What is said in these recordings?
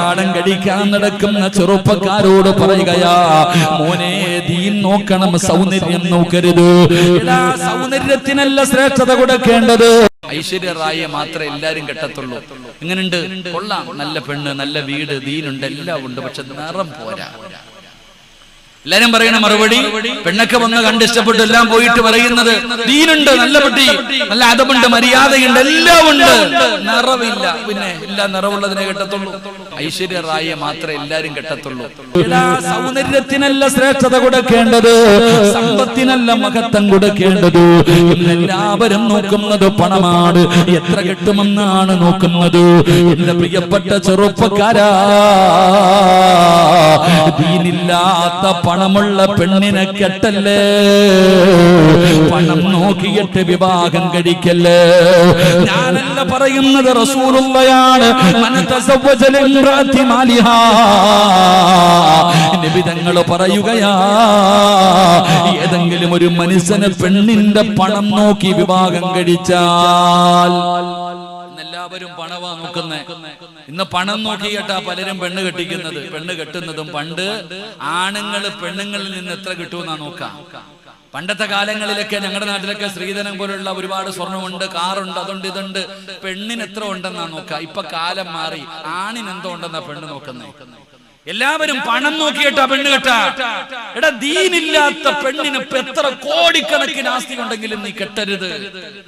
കല്യാണം കഴിക്കാൻ നടക്കുന്ന ചെറുപ്പക്കാരോട് പറയുകയാ, മോനെ ദീൻ നോക്കണം, സൗന്ദര്യം നോക്കരുത്. സൗന്ദര്യത്തിനല്ല ശ്രേഷ്ഠത കൊടുക്കേണ്ടത്. ഐശ്വര്യ റായിയെ മാത്രമേ എല്ലാരും കെട്ടത്തുള്ളൂ. എങ്ങനെയുണ്ട്? കൊള്ളാം, നല്ല പെണ്ണ്, നല്ല വീട്, ദീനുണ്ട്, എല്ലാം ഉണ്ട്, പക്ഷെ നിറം പോരാ. എല്ലാരും പറയുന്ന മറുപടി, പെണ്ണൊക്കെ വന്ന് കണ്ടിഷ്ടപ്പെട്ടു എല്ലാം പോയിട്ട് പറയുന്നത് ദീനുണ്ട്, നല്ല പെട്ടി, നല്ല അതമുണ്ട്, മര്യാദയുണ്ട്, എല്ലാം ഉണ്ട്, നിറവില്ല. പിന്നെ എല്ലാം നിറവുള്ളതിനെ കെട്ടത്തുള്ളൂ. ഐശ്വര്യ റായിയെ മാത്രമേ എല്ലാരും കെട്ടത്തുള്ളൂ. സൗന്ദര്യത്തിനല്ല ശ്രേഷ്ഠത കൊടുക്കേണ്ടത്, സമ്പത്തിനല്ല മഹത്വം കൊടുക്കേണ്ടത്. എല്ലാവരും നോക്കുന്നത് പണമാണ്, എത്ര കിട്ടുമെന്നാണ് നോക്കുന്നത്. എന്റെ പ്രിയപ്പെട്ട ചെറുപ്പക്കാരാ, ദീനില്ലാത്ത പണമുള്ള പെണ്ണിനെ കെട്ടല്ലേ, പണം നോക്കിയിട്ട് വിവാഹം കഴിക്കല്ലേ. ഞാനല്ല പറയുന്നത്, റസൂലുള്ളയാണ്. നബി തങ്ങൾ പറയുകയാ, ഏതെങ്കിലും ഒരു മനുഷ്യന് പെണ്ണിന്റെ പണം നോക്കി വിവാഹം കഴിച്ചാൽ, എല്ലാവരും പണവാ നോക്കുന്നേ. ഇന്ന് പണം നോക്കിയിട്ടാ പലരും പെണ്ണ് കെട്ടിക്കുന്നത്. പെണ്ണ് കെട്ടുന്നതും പണ്ട് ആണുങ്ങള് പെണ്ണുങ്ങളിൽ നിന്ന് എത്ര കിട്ടുമെന്നാ നോക്കാം. പണ്ടത്തെ കാലങ്ങളിലൊക്കെ ഞങ്ങളുടെ നാട്ടിലൊക്കെ സ്ത്രീധനം പോലുള്ള ഒരുപാട് സ്വർണ്ണമുണ്ട്, കാറുണ്ട്, അതുണ്ട്, ഇതുണ്ട്. പെണ്ണിന് എത്ര ഉണ്ടെന്നാ നോക്കാം. ഇപ്പൊ കാലം മാറി, ആണിന് എന്തോ ഉണ്ടെന്നാ പെണ്ണ് നോക്കുന്നേ. എല്ലാവരും പണം നോക്കിയിട്ടാ പെണ്ണ് കെട്ടാ. എടാ, ദീനില്ലാത്ത പെണ്ണിന് എത്ര കോടിക്കണക്കിന് ആസ്തി ഉണ്ടെങ്കിലും നീ കെട്ടരുത്.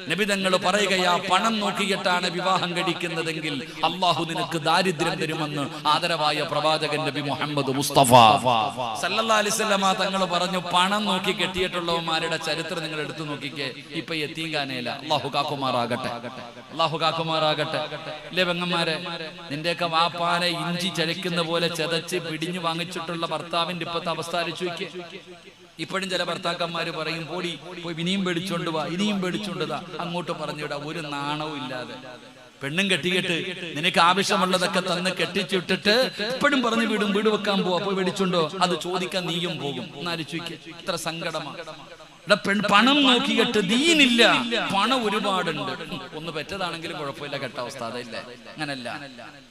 നബി തങ്ങൾ പറയുകയാ, പണം നോക്കിയിട്ടാണ് വിവാഹം കഴിക്കുന്നതെങ്കിൽ അള്ളാഹു നിനക്ക് ദാരിദ്ര്യം തരുമെന്ന് ആദരവായ പ്രവാചകൻ നബി മുഹമ്മദ് മുസ്തഫ സല്ലല്ലാഹു അലൈഹി വസല്ലമ തങ്ങൾ പറഞ്ഞു. പണം നോക്കി കെട്ടിയിട്ടുള്ളവന്മാരുടെ ചരിത്രം നിങ്ങൾ എടുത്തു നോക്കിക്കേ. ഇപ്പൊ യത്തീംഖാനയില. അള്ളാഹു കാക്കുമാറാകട്ടെ, അള്ളാഹു കാക്കുമാറാകട്ടെ. ഇല്ലേ പെങ്ങന്മാരെ, നിന്റെയൊക്കെ വാപ്പാനെ ഇഞ്ചി ചരയ്ക്കുന്ന പോലെ ചതച്ച് പിടിഞ്ഞു വാങ്ങിച്ചിട്ടുള്ള ഭർത്താവിന്റെ ഇപ്പത്തെ അവസ്ഥ ആലോചിച്ച് നോക്കിയേ. ഇപ്പോഴും ചില ഭർത്താക്കന്മാര് പറയും, പോയി ഇനിയും പേടിച്ചോണ്ട് വാ, ഇനിയും പേടിച്ചോണ്ട് വാ, അങ്ങോട്ട് പറഞ്ഞുവിടാ. ഒരു നാണവും ഇല്ലാതെ പെണ്ണും കെട്ടിയിട്ട് നിനക്ക് ആവശ്യമുള്ളതൊക്കെ തന്ന് കെട്ടിച്ചിട്ടിട്ട് ഇപ്പോഴും പറഞ്ഞു വിടും, വീട് വെക്കാൻ പോവാ, പോയി മേടിച്ചോണ്ടോ, അത് ചോദിക്കാൻ നീയും പോകും. എന്നാലോചിക്കുക, ഇത്ര സങ്കടമാണ്. പണം നോക്കിയിട്ട് ദീനില്ല, പണം ഒരുപാടുണ്ട്. ഒന്ന് പെറ്റതാണെങ്കിലും കുഴപ്പമില്ല, കെട്ട അവസ്ഥ അതല്ല. അങ്ങനല്ല,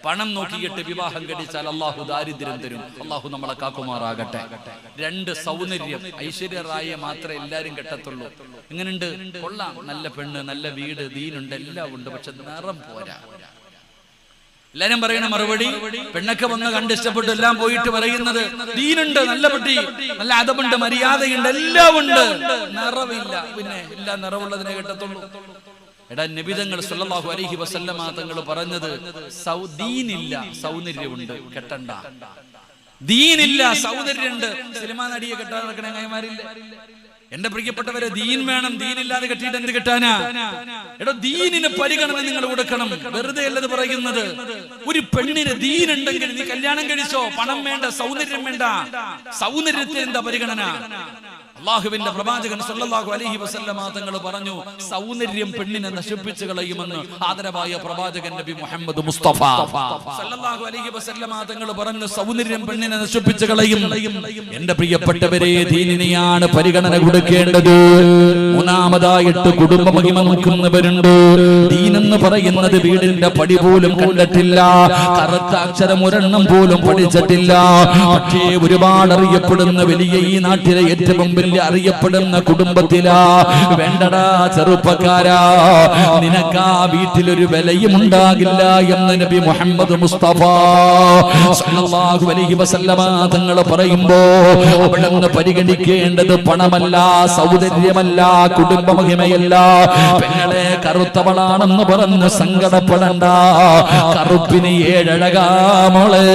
പണം നോക്കിയിട്ട് വിവാഹം കഴിച്ചാൽ അള്ളാഹു ദാരിദ്ര്യം തരും. അള്ളാഹു നമ്മളെ കാക്കുമാറാകട്ടെ. രണ്ട്, സൗന്ദര്യം. ഐശ്വര്യ റായിയെ മാത്രമേ എല്ലാരും കെട്ടത്തുള്ളൂ. എങ്ങനെയുണ്ട്? കൊള്ളാം, നല്ല പെണ്ണ്, നല്ല വീട്, ദീനുണ്ട്, എല്ലാം ഉണ്ട്, പക്ഷെ നിറം പോരാ. എല്ലാരും പറയുന്ന മറുപടി, പെണ്ണൊക്കെ വന്ന് കണ്ടിഷ്ടപ്പെട്ടു എല്ലാം പോയിട്ട് പറയുന്നത് ദീനുണ്ട്, നല്ല പെട്ടി, നല്ല അതമുണ്ട്, മര്യാദയുണ്ട്, എല്ലാം ഉണ്ട്, നിറവില്ല. പിന്നെ എല്ലാം നിറവുള്ളതിനെ കെട്ടത്തുള്ളൂ. എടാ, നബി തങ്ങൾ സല്ലല്ലാഹു അലൈഹി വസല്ലമ തങ്ങൾ പറഞ്ഞത്, ദീനില്ല, സൗന്ദര്യമുണ്ട്, കെട്ടണ്ട. ദീനില്ല, സൗന്ദര്യമുണ്ട്, സിനിമാ നടിയെ കെട്ടാൻ നടക്കണ കൈമാരില്ല. എന്റെ പ്രിയപ്പെട്ടവരെ, ദീൻ വേണം. ദീനില്ലാതെ കെട്ടിയിട്ട് എന്ത് കിട്ടാനാ? എടോ, ദീനിന് പരിഗണന നിങ്ങൾ കൊടുക്കണം. വെറുതെ അല്ലത് പറയുന്നത്. ഒരു പെണ്ണിന് ദീനുണ്ടെങ്കിൽ നീ കല്യാണം കഴിച്ചോ. പണം വേണ്ട, സൗന്ദര്യം വേണ്ട. സൗന്ദര്യത്തിന് എന്താ പരിഗണന? അള്ളാഹുവിന്റെ പ്രവാചകൻ സല്ലല്ലാഹു അലൈഹി വസല്ലമ തങ്ങൾ പറഞ്ഞു, സൗന്ദര്യം പെണ്ണിനെ നശിപ്പിച്ചു കളയുമെന്ന് ആദരവായ പ്രവാചകൻ നബി മുഹമ്മദ് മുസ്തഫ സല്ലല്ലാഹു അലൈഹി വസല്ലമ തങ്ങൾ പറഞ്ഞു, സൗന്ദര്യം പെണ്ണിനെ നശിപ്പിച്ചു കളയും. എന്റെ പ്രിയപ്പെട്ടവരെ, ദീനിനെയാണ് പരിഗണന കൊടുക്കേണ്ടത്. മൂന്നാമതായിട്ട് കുടുംബ മഹിമ നോക്കുന്നവരുണ്ട്. ദീനെന്ന് പറയുന്നത് വീടിന്റെ പടി പോലും കണ്ടിട്ടില്ല, കറുത്ത അക്ഷരം ഒരെണ്ണം പോലും പഠിച്ചിട്ടില്ല. പക്ഷേ ഒരുപാട് അറിയപ്പെടുന്ന വലിയ ഈ നാട്ടിലെ ഏറ്റവും അറിയപ്പെടുന്ന കുടുംബത്തിലാ. വേണ്ടടാ ചെറുപ്പക്കാരാ, നിനക്ക് ആ വീട്ടിലൊരു വിലയും ഉണ്ടാകില്ല എന്ന് നബി മുഹമ്മദ് മുസ്തഫ സല്ലല്ലാഹു അലൈഹി വസല്ലമ തങ്ങൾ പറയുമ്പോ അവിടുന്ന് പരിഗണിക്കേണ്ടത് പണമല്ല, സൗന്ദര്യമല്ല, കുടുംബ മഹിമയല്ല. പെങ്ങളെ, കറുത്തവളാണെന്ന് പറഞ്ഞ് സങ്കടപ്പെടണ്ട. കറുപ്പിന് ഏഴഴകാമോളെ.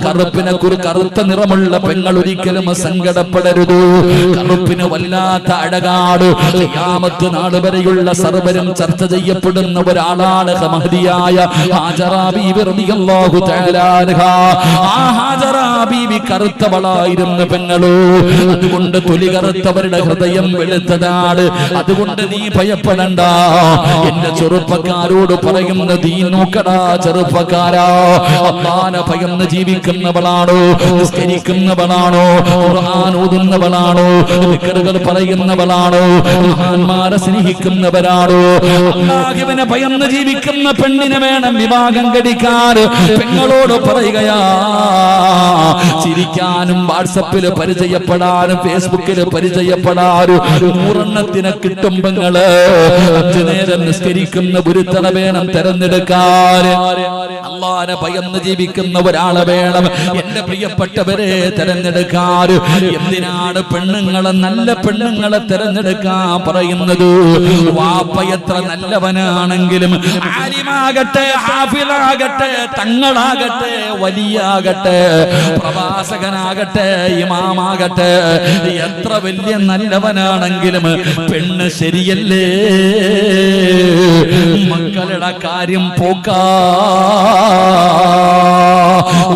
കറുപ്പിനെ കറുത്ത നിറമുള്ള പെങ്ങൾ ഒരിക്കലും സങ്കടപ്പെടരുത്. കറുപ്പിന് വല്ലാത്ത അഴകാട്. ഖിയാമത്ത് നാൾ വരെയുള്ള സർവരും ചർച്ച ചെയ്യപ്പെടുന്ന ഒരാളാണ് മഹദിയായ ഹാജറ ബീവി റളിയല്ലാഹു തആല അൻഹാ. ആ ഹാജറ ബീവി കറുത്തവളായിരുന്ന പെങ്ങളോ. അതുകൊണ്ട് തൊലി കറുത്തവരുടെ ഹൃദയം വെളുത്തതാണ്. അതുകൊണ്ട് നീ ഭയപ്പെടണ്ട. എന്റെ ചെറുപ്പക്കാരോട് പറയുന്ന ദീൻ നോക്കടാ ചെറുപ്പക്കാരാ. അല്ലാഹുവിനെ ഭയന്ന് ജീവിക്കുന്നവളാണോ, നിസ്കരിക്കുന്നവളാണോ, പെണ്ണാണോ, ഖുർആൻ ഓതുന്നവളാണോ, ദിക്റുകൾ പറയുന്നവളാണോ, മഹാന്മാരെ സ്നേഹിക്കുന്നവരാണോ, അല്ലാഹുവിനെ ഭയന്ന് ജീവിക്കുന്ന പെണ്ണിനെ വേണം വിവാഹം കഴിക്കാൻ. പെങ്ങളോട് പറയുകയാ, ചിരിക്കാനും വാട്സപ്പിൽ പരിചയപ്പെടാനും ഫേസ്ബുക്കിൽ പരിചയപ്പെടാനും 100 കിട്ടും പെങ്ങള്. 5 നേരം നിസ്കരിക്കുന്ന ഒരുത്തന വേണം തെരഞ്ഞെടുക്കാൻ. അല്ലാഹുവിനെ ഭയന്ന് ജീവിക്കുന്ന ഒരാളെ വേണം എന്റെ പ്രിയപ്പെട്ടവരെ തെരഞ്ഞെടുക്കാൻ. എന്തിനാണ് പെണ്ണുങ്ങളെ, നല്ല പെണ്ണുങ്ങളെ തെരഞ്ഞെടുക്കാൻ പറയുന്നത്? വാപ്പ എത്ര നല്ലവനാണെങ്കിലും, ആലിമാകട്ടെ, ഹാഫിളാകട്ടെ, തങ്ങളാകട്ടെ, വലിയാകട്ടെ, പ്രവാസകനാകട്ടെ, ഇമാമാകട്ടെ, എത്ര വലിയ നല്ലവനാണെങ്കിലും പെണ്ണ് ശരിയല്ലേ, മക്കളുടെ കാര്യം പോക്കാ.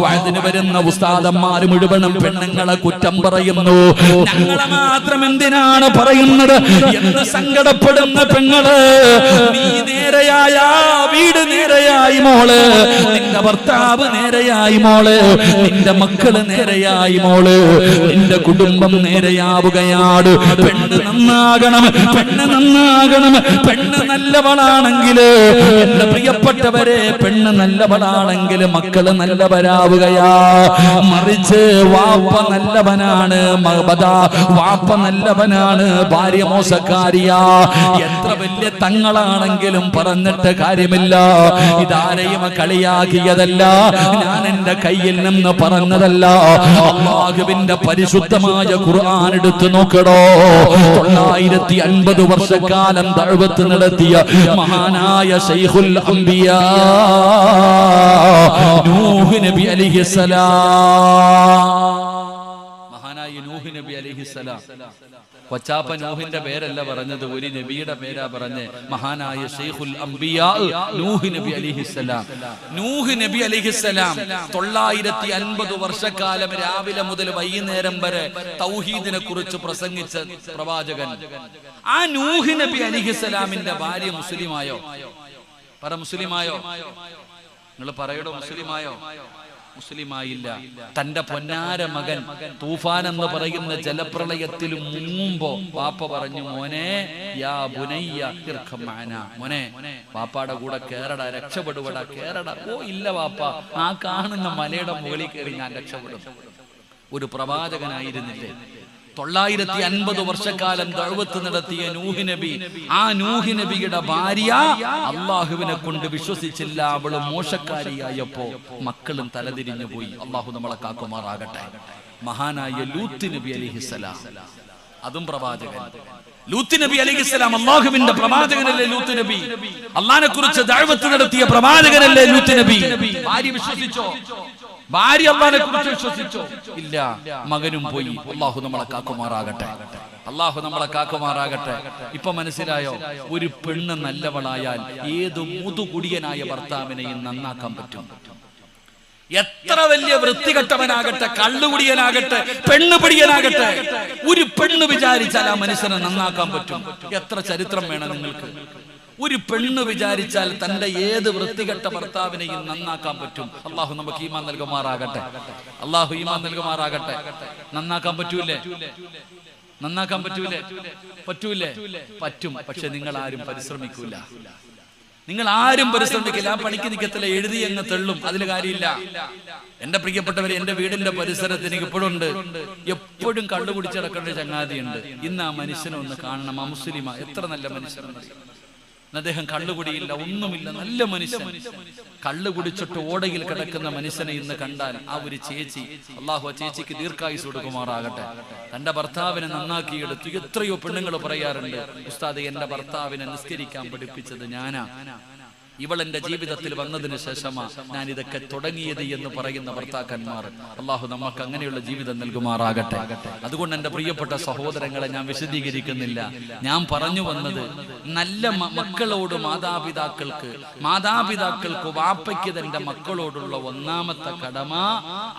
വഅദിന് വരുന്ന ഉസ്താദന്മാർ മുഴുവനും പെണ്ണുങ്ങളെ കുറ്റം പറയുന്നു. ഞങ്ങളെ മാത്രം എന്തിനാണ് പറയുന്നത് എന്ന് സങ്കടപ്പെടുന്ന പെങ്ങള്, നീ നേരെയായ വീട് നേരെയായി മോള്, നിന്റെ ഭർത്താവ് നേരെയായി മോള്, നിന്റെ മക്കള് നേരെയായി മോള്, നിന്റെ കുടുംബം നേരെയാവുകയാണ്. പെണ്ണ് നന്നാകണം, പെണ്ണ് നന്നാകണം. പെണ്ണ് നല്ലവളാണെങ്കിൽ, എന്റെ പ്രിയപ്പെട്ടവരെ, പെണ്ണ് നല്ലവളാണെങ്കിൽ മക്കള് നല്ലവരാവുകയാ. മറിച്ച് വാപ്പ നല്ലവനാണ്, വാപ്പ നല്ലവനാണ്, ഭാര്യ മോശക്കാരിയാ, എത്ര വലിയ തങ്ങളാണെങ്കിലും പറഞ്ഞിട്ട് കാര്യമില്ല. ഇതാരെയും കളിയാക്കിയതല്ല, ഞാൻ എന്റെ കയ്യിൽ നിന്ന് പറഞ്ഞതല്ല. അല്ലാഹുവിന്റെ പരിശുദ്ധമായ ഖുർആൻ എടുത്തു നോക്കടോ. 950 വർഷക്കാലം ദഅവത്ത് നടത്തിയ മഹാനായ ശൈഖുൽ അംബിയാ നൂഹ് നബി അലൈഹിസ്സലാം. മഹാനായ നൂഹ് നബി അലൈഹിസ്സലാം. കൊച്ചാപ്പ നൂഹിന്റെ പേരല്ല പറഞ്ഞത്, ഒരു നബിയുടെ പേരാ പറഞ്ഞ്. മഹാനായ ശൈഖുൽ അംബിയാ നൂഹ് നബി അലൈഹിസ്സലാം. നൂഹ് നബി അലൈഹിസ്സലാം 950 വർഷക്കാലം രാവിലെ മുതൽ വൈകുന്നേരം വരെ തൗഹീദിനെ കുറിച്ച് പ്രസംഗിച്ച പ്രവാചകൻ. ആ നൂഹ് നബി അലൈഹിസ്സലാമിന്റെ ഭാര്യ മുസ്ലിമായോ? പറ, മുസ്ലിമായോ? നിങ്ങൾ പറയടോ, മുസ്ലിമായോ? മുസ്ലിമായില്ല. തന്റെ പൊന്നാര മകൻ തൂഫാൻ എന്ന് പറയുന്ന ജലപ്രളയത്തിൽ മുങ്ങുമ്പോ വാപ്പ പറഞ്ഞു, മോനെ യാ ബുനയ്യ ഇർഖം മഅനാ, മോനെ വാപ്പാടെ കൂടെ കേറടാ, രക്ഷപ്പെടുവടാ, കേറടാ. ഓ ഇല്ല വാപ്പ, ആ കാണുന്ന മലയുടെ മുകളിൽ കയറി ഞാൻ രക്ഷപ്പെടും. ഒരു പ്രവാചകനായിരുന്നില്ലേ? 950 വർഷക്കാലം ദഅവത്ത് നടത്തിയ നൂഹ് നബി, ആ നൂഹ് നബിയുടെ ഭാര്യ അള്ളാഹുവിനെ കൊണ്ട് വിശ്വസിച്ചില്ല. അവള് മോശക്കാരിയായപ്പോ മക്കളും തലതിരിഞ്ഞു പോയി. അള്ളാഹു നമ്മളെ കാക്കുമാറാകട്ടെ. മഹാനായ ലൂത്ത് നബി അലൈഹിസ്സലാം, അതും പ്രവാചകൻ. ലൂത്ത് നബി അലൈഹിസ്സലാം അള്ളാഹുവിന്റെ പ്രവാചകനല്ലേ ലൂത്ത് നബി? അള്ളാഹിനെ കുറിച്ച് ദഅവത്ത് നടത്തിയ പ്രവാചകനല്ലേ ലൂത്ത് നബി? ഭാര്യ വിശ്വസിച്ചോ? ഭാര്യ അള്ളാഹിനെ കുറിച്ച് വിശ്വസിച്ചോ? ഇല്ല. മകനും പോയി. അള്ളാഹു നമ്മളെ കാക്കുമാറാകട്ടെ. അള്ളാഹു നമ്മളെ കാക്കുമാറാകട്ടെ. ഇപ്പൊ മനസ്സിലായോ? ഒരു പെണ്ണ് നല്ലവളായാൽ ഏത് മുതുകുടിയനായ ഭർത്താവിനെയും നന്നാക്കാൻ പറ്റും. എത്ര വലിയ വൃത്തികെട്ടവനാകട്ടെ, കള്ളുകുടിയനാകട്ടെ, പെണ്ണുപിടിയനാകട്ടെ, ഒരു പെണ്ണ് വിചാരിച്ചാൽ ആ മനുഷ്യനെ നന്നാക്കാൻ പറ്റും. എത്ര ചരിത്രം വേണം നിങ്ങൾക്ക്? ഒരു പെണ്ണ് വിചാരിച്ചാൽ തന്റെ ഏത് വൃത്തികെട്ട ഭർത്താവിനെയും നന്നാക്കാൻ പറ്റും. അള്ളാഹു നമുക്ക് ഈമാൻ നൽകുമാറാകട്ടെ. അള്ളാഹു ഈമാൻ നൽകുമാറാകട്ടെ. നന്നാക്കാൻ പറ്റൂലേ? നന്നാക്കാൻ പറ്റൂലേ? പറ്റൂലേ? പറ്റും. പക്ഷെ നിങ്ങൾ ആരും പരിശ്രമിക്കൂല. നിങ്ങൾ ആരും പരിശ്രമിക്കില്ല. ആ പണിക്ക് നിൽക്കത്തില്ല, എഴുതി അങ്ങ് തെള്ളും. അതിൽ കാര്യമില്ല. എന്റെ പ്രിയപ്പെട്ടവരെ, എന്റെ വീടിന്റെ പരിസരത്ത് എനിക്ക് ഇപ്പോഴുണ്ട്, എപ്പോഴും കള്ളുകുടിച്ചിടക്കേണ്ട ചങ്ങാതിയുണ്ട്. ഇന്ന് ആ മനുഷ്യനെ ഒന്ന് കാണണം. ആ മുസ്ലിമ, എത്ര നല്ല മനുഷ്യനാണ്. അദ്ദേഹം കള്ളുകുടിയില്ല, ഒന്നുമില്ല, നല്ല മനുഷ്യൻ. കള്ളു കുടിച്ചിട്ട് ഓടയിൽ കിടക്കുന്ന മനുഷ്യനെ ഇന്ന് കണ്ടാൽ ആ ഒരു ചേച്ചി, അള്ളാഹു ആ ചേച്ചിക്ക് ദീർഘായുസ് കൊടുക്കുമാറാകട്ടെ, തന്റെ ഭർത്താവിനെ നന്നാക്കിയെടുത്തു. എത്രയോ പെണ്ണുങ്ങൾ പറയാറുണ്ട്, ഉസ്താദ് എന്റെ ഭർത്താവിനെ നിസ്കരിക്കാൻ പഠിപ്പിച്ചത് ഞാനാ, ഇവളെന്റെ ജീവിതത്തിൽ വന്നതിന് ശേഷമാ ഞാൻ ഇതൊക്കെ തുടങ്ങിയത് എന്ന് പറയുന്ന ഭർത്താക്കന്മാർ. അള്ളാഹു നമുക്ക് അങ്ങനെയുള്ള ജീവിതം നൽകുമാറാകട്ടെ. അതുകൊണ്ട് എന്റെ പ്രിയപ്പെട്ട സഹോദരങ്ങളെ ഞാൻ വിശദീകരിക്കുന്നില്ല. ഞാൻ പറഞ്ഞു വന്നത്, നല്ല മക്കളോട് മാതാപിതാക്കൾക്ക് വാപ്പയ്ക്ക് തന്റെ മക്കളോടുള്ള ഒന്നാമത്തെ കടമ